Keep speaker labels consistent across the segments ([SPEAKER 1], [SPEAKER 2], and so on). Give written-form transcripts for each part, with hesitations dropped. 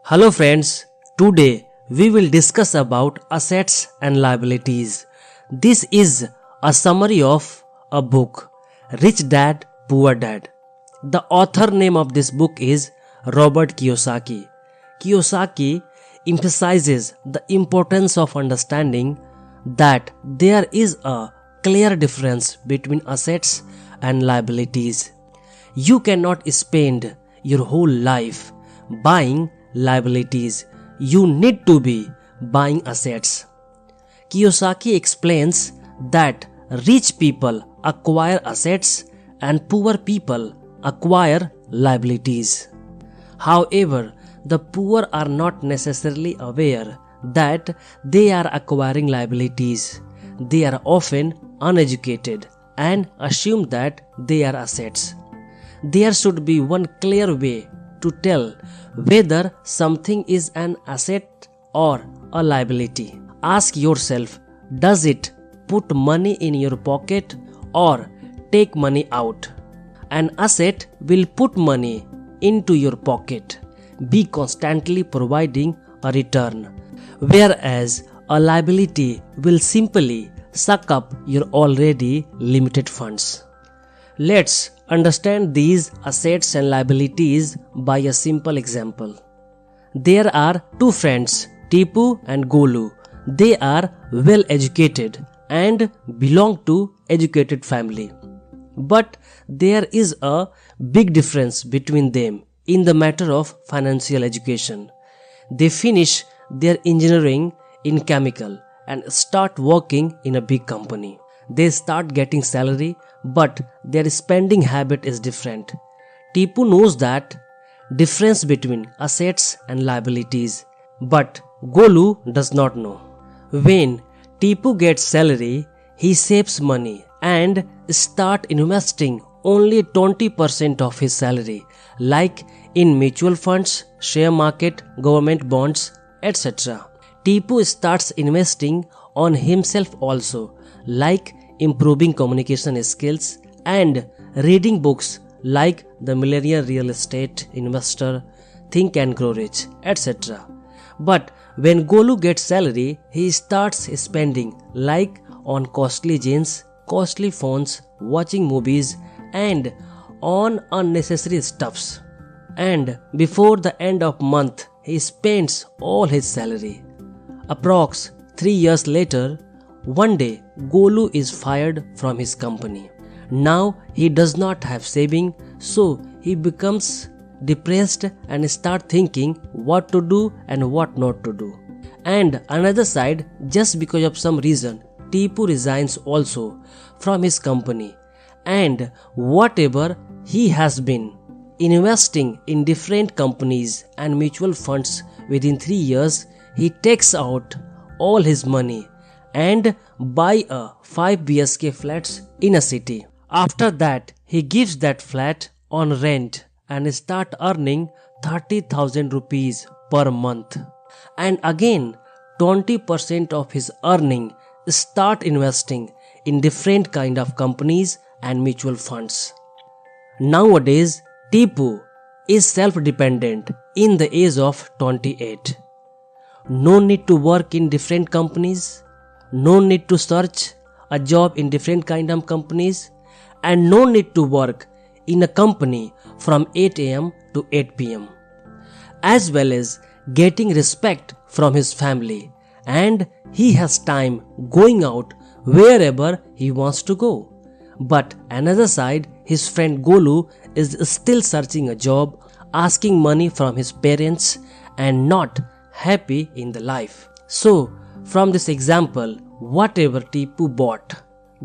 [SPEAKER 1] Hello friends, today we will discuss about assets and liabilities. This is a summary of a book, Rich Dad, Poor Dad. The author name of this book is Robert Kiyosaki. Kiyosaki emphasizes the importance of understanding that there is a clear difference between assets and liabilities. You cannot spend your whole life buying liabilities. You need to be buying assets. Kiyosaki explains that rich people acquire assets and poor people acquire liabilities. However, the poor are not necessarily aware that they are acquiring liabilities. They are often uneducated and assume that they are assets. There should be one clear way to tell whether something is an asset or a liability. Ask yourself, does it put money in your pocket or take money out? An asset will put money into your pocket, be constantly providing a return, whereas a liability will simply suck up your already limited funds. Let's understand these assets and liabilities by a simple example. There are two friends, Tipu and Golu. They are well educated and belong to educated family. But there is a big difference between them in the matter of financial education. They finish their engineering in chemical and start working in a big company. They start getting salary, but their spending habit is different. Tipu knows that difference between assets and liabilities, but Golu does not know. When Tipu gets salary, he saves money and start investing only 20% of his salary, like in mutual funds, share market, government bonds, etc. Tipu starts investing on himself also, like improving communication skills and reading books like The Millionaire Real Estate Investor, Think and Grow Rich, etc. But when Golu gets salary, he starts spending like on costly jeans, costly phones, watching movies and on unnecessary stuffs. And before the end of month, he spends all his salary. Approx 3 years later, one day Golu is fired from his company. Now he does not have saving, so he becomes depressed and start thinking what to do and what not to do. And another side, just because of some reason, Tipu resigns also from his company, and whatever he has been investing in different companies and mutual funds within 3 years, he takes out all his money and buy a 5 BSK flats in a city. After that, he gives that flat on rent and start earning 30,000 rupees per month. And again, 20% of his earning start investing in different kind of companies and mutual funds. Nowadays, Tipu is self-dependent in the age of 28. No need to work in different companies, no need to search a job in different kind of companies, and no need to work in a company from 8 am to 8 pm. As well as getting respect from his family, and he has time going out wherever he wants to go. But another side, his friend Golu is still searching a job, asking money from his parents and not happy in the life. So, from this example, whatever Tipu bought,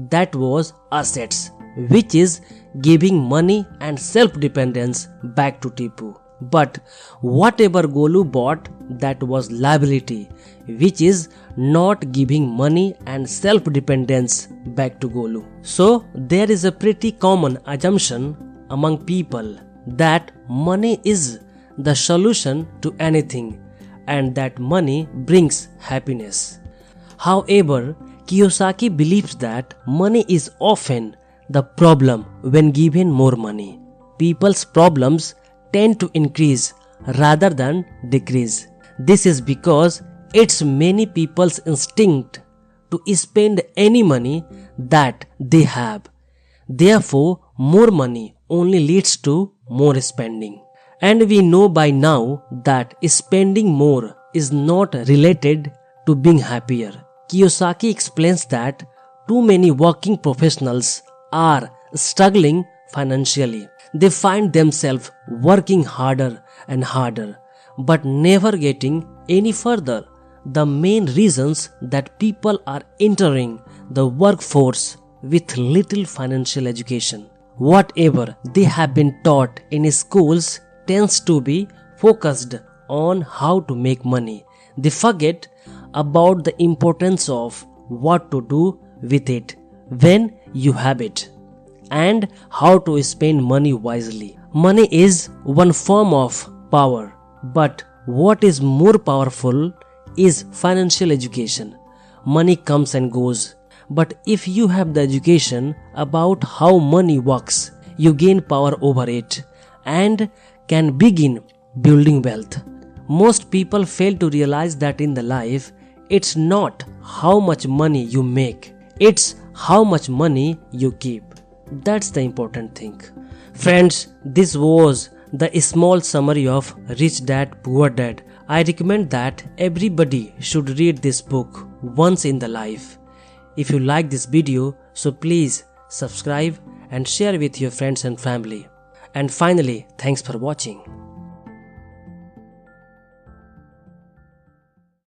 [SPEAKER 1] that was assets, which is giving money and self-dependence back to Tipu. But whatever Golu bought, that was liability, which is not giving money and self-dependence back to Golu. So there is a pretty common assumption among people that money is the solution to anything and that money brings happiness. However, Kiyosaki believes that money is often the problem when given more money. People's problems tend to increase rather than decrease. This is because it's many people's instinct to spend any money that they have. Therefore, more money only leads to more spending. And we know by now that spending more is not related to being happier. Kiyosaki explains that too many working professionals are struggling financially. They find themselves working harder and harder, but never getting any further. The main reasons that people are entering the workforce with little financial education. Whatever they have been taught in schools tends to be focused on how to make money. They forget about the importance of what to do with it when you have it and how to spend money wisely. Money is one form of power, but what is more powerful is financial education. Money comes and goes, but if you have the education about how money works, you gain power over it and can begin building wealth. Most people fail to realize that in the life, it's not how much money you make, it's how much money you keep. That's the important thing. Friends, this was the small summary of Rich Dad Poor Dad. I recommend that everybody should read this book once in the life. If you like this video, so please subscribe and share with your friends and family. And finally, thanks for watching.